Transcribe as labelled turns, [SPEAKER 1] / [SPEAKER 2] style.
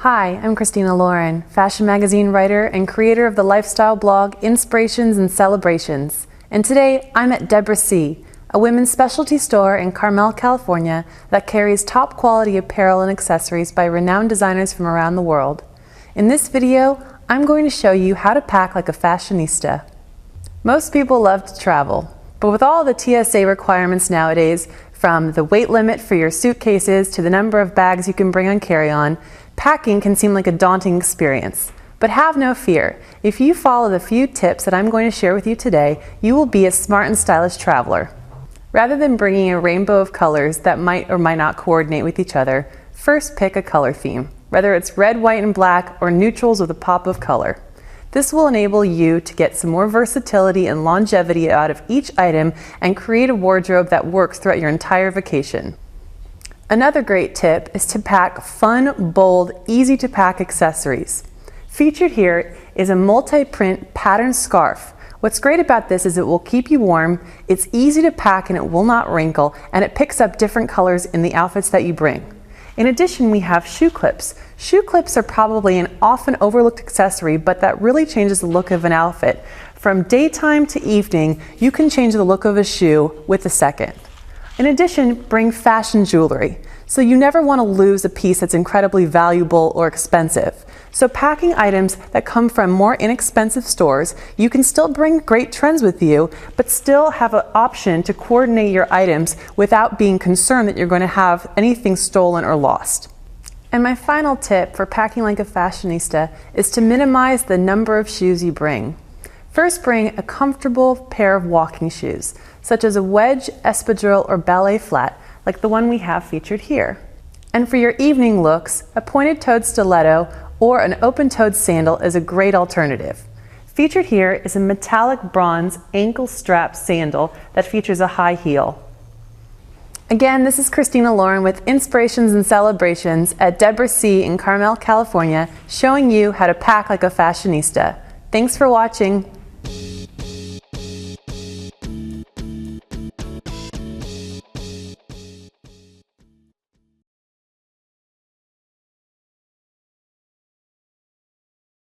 [SPEAKER 1] Hi, I'm Christina Lauren, fashion magazine writer and creator of the lifestyle blog Inspirations and Celebrations. And today I'm at Deborah C., a women's specialty store in Carmel, California that carries top quality apparel and accessories by renowned designers from around the world. In this video, I'm going to show you how to pack like a fashionista. Most people love to travel, but with all the TSA requirements nowadays, from the weight limit for your suitcases to the number of bags you can bring on carry-on, packing can seem like a daunting experience. But have no fear. If you follow the few tips that I'm going to share with you today, you will be a smart and stylish traveler. Rather than bringing a rainbow of colors that might or might not coordinate with each other, first pick a color theme, whether it's red, white, and black or neutrals with a pop of color. This will enable you to get some more versatility and longevity out of each item and create a wardrobe that works throughout your entire vacation. Another great tip is to pack fun, bold, easy-to-pack accessories. Featured here is a multi-print patterned scarf. What's great about this is it will keep you warm, it's easy to pack and it will not wrinkle, and it picks up different colors in the outfits that you bring. In addition, we have shoe clips. Shoe clips are probably an often overlooked accessory, but that really changes the look of an outfit. From daytime to evening, you can change the look of a shoe with a second. In addition, bring fashion jewelry. So you never want to lose a piece that's incredibly valuable or expensive. So packing items that come from more inexpensive stores, you can still bring great trends with you, but still have an option to coordinate your items without being concerned that you're going to have anything stolen or lost. And my final tip for packing like a fashionista is to minimize the number of shoes you bring. First, bring a comfortable pair of walking shoes, such as a wedge, espadrille, or ballet flat, like the one we have featured here. And for your evening looks, a pointed-toed stiletto or an open-toed sandal is a great alternative. Featured here is a metallic bronze ankle strap sandal that features a high heel. Again, this is Christina Lauren with Inspirations and Celebrations at Deborah C. in Carmel, California, showing you how to pack like a fashionista. Thanks for watching.